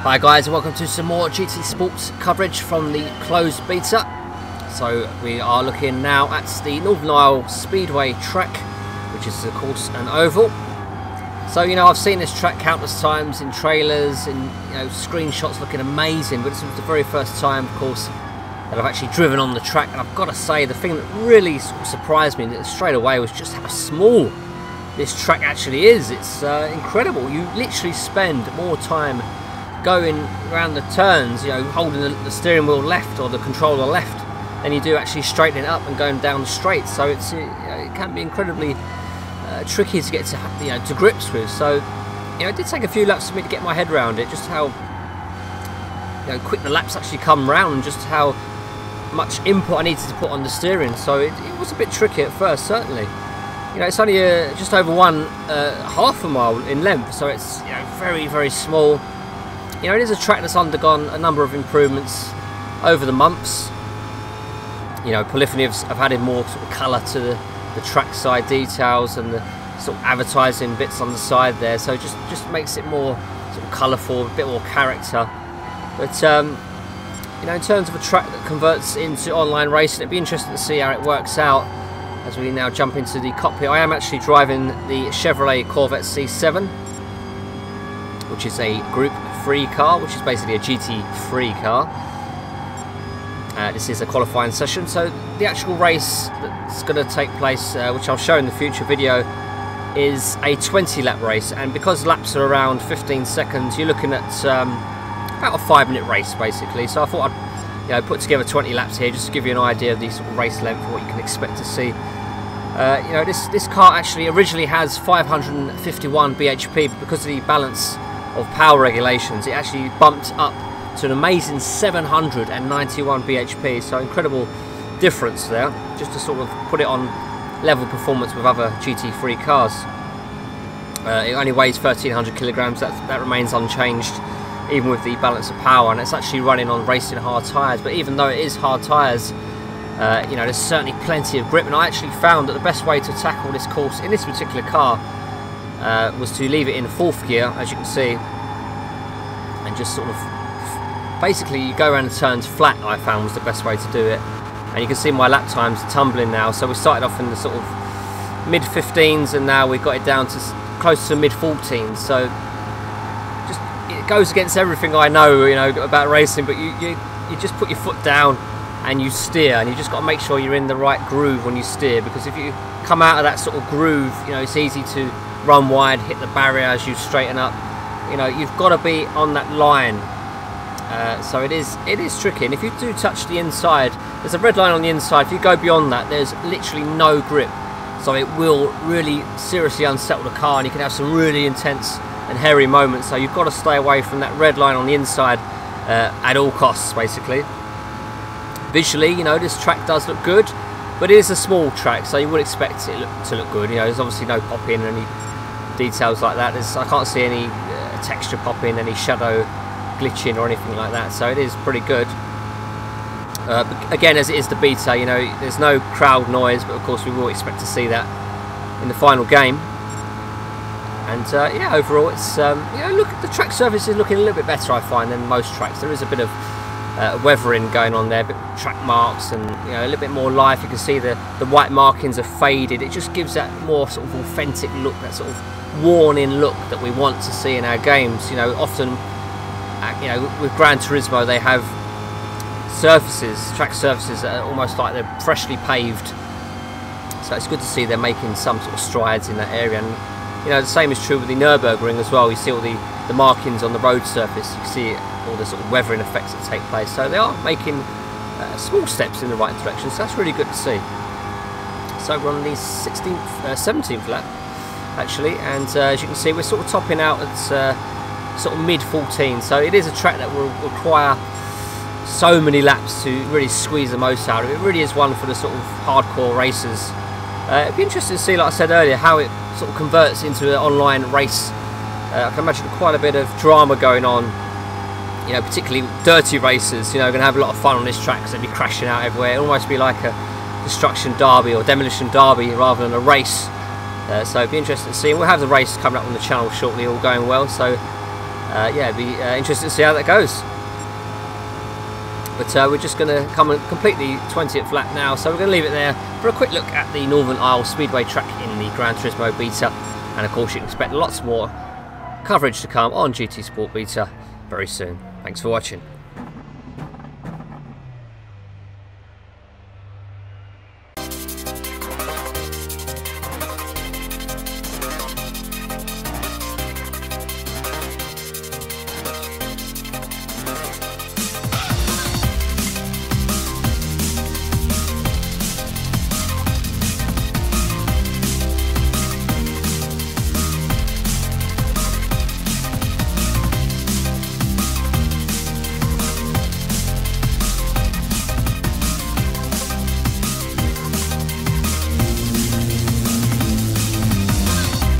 Hi guys, and welcome to some more GT Sports coverage from the closed beta. So we are looking now at the Northern Isle Speedway track, which is of course an oval. So I've seen this track countless times in trailers and screenshots looking amazing, but this was the very first time, of course, that I've actually driven on the track. And I've got to say, the thing that really surprised me straight away was just how small this track actually is. It's incredible. You literally spend more time going around the turns, holding the steering wheel left or the controller left, than you do actually straightening it up and going down the straight. So it's it can be incredibly tricky to get to grips with. So it did take a few laps for me to get my head around it, just how quick the laps actually come round, and just how much input I needed to put on the steering. So it was a bit tricky at first, certainly. It's only just over half a mile in length, so it's very, very small. It is a track that's undergone a number of improvements over the months. Polyphony have added more sort of colour to the trackside details and the sort of advertising bits on the side there, so it just makes it more sort of colourful, a bit more character. But in terms of a track that converts into online racing, it'd be interesting to see how it works out as we now jump into the cockpit. I am actually driving the Chevrolet Corvette C7, which is a Group 3 car, which is basically a GT3 car. This is a qualifying session, so the actual race that's going to take place, which I'll show in the future video, is a 20 lap race, and because laps are around 15 seconds, you're looking at about a 5-minute race basically. So I thought I'd put together 20 laps here just to give you an idea of the sort of race length and what you can expect to see. This car actually originally has 551 bhp, but because of the balance of power regulations, it actually bumped up to an amazing 791 bhp, so incredible difference there, just to sort of put it on level performance with other GT3 cars. It only weighs 1300 kilograms, that remains unchanged even with the balance of power, and it's actually running on racing hard tyres. But even though it is hard tyres, there's certainly plenty of grip, and I actually found that the best way to tackle this course in this particular car was to leave it in 4th gear, as you can see, and just sort of basically you go around the turns flat. I found was the best way to do it, and you can see my lap times are tumbling now. So we started off in the sort of mid 15s, and now we've got it down to close to mid 14s. So just it goes against everything I know about racing, but you just put your foot down and you steer, and you just got to make sure you're in the right groove when you steer, because if you come out of that sort of groove, it's easy to run wide, hit the barrier as you straighten up. You've got to be on that line. So it is tricky, and if you do touch the inside, there's a red line on the inside. If you go beyond that, there's literally no grip, so it will really seriously unsettle the car, and you can have some really intense and hairy moments. So you've got to stay away from that red line on the inside at all costs, basically. Visually, this track does look good, but it is a small track, so you would expect it to look good. There's obviously no pop-in, any details like that. I can't see any texture pop-in, any shadow glitching or anything like that, so it is pretty good. But again, as it is the beta, there's no crowd noise, but of course we will expect to see that in the final game. And yeah, overall it's look, the track surface is looking a little bit better, I find, than most tracks. There is a bit of weathering going on there, but track marks and a little bit more life. You can see the white markings are faded. It just gives that more sort of authentic look, that sort of worn-in look that we want to see in our games. Often with Gran Turismo they have track surfaces that are almost like they're freshly paved, so it's good to see they're making some sort of strides in that area. And the same is true with the Nürburgring as well. You see all the markings on the road surface, you can see all the sort of weathering effects that take place, so they are making small steps in the right direction, so that's really good to see. So we're on the 17th lap actually, and as you can see, we're sort of topping out at sort of mid 14, so it is a track that will require so many laps to really squeeze the most out of it. It really is one for the sort of hardcore racers. It'd be interesting to see, like I said earlier, how it sort of converts into an online race. I can imagine quite a bit of drama going on, particularly dirty racers, going to have a lot of fun on this track because they'll be crashing out everywhere. It'll almost be like a destruction derby or demolition derby rather than a race. So it'd be interesting to see. We'll have the race coming up on the channel shortly, all going well. So yeah, it'd be interesting to see how that goes. But we're just going to come and complete the 20th lap now, so we're going to leave it there for a quick look at the Northern Isle Speedway track in the Gran Turismo Beta, and of course you can expect lots more coverage to come on GT Sport Beta very soon. Thanks for watching.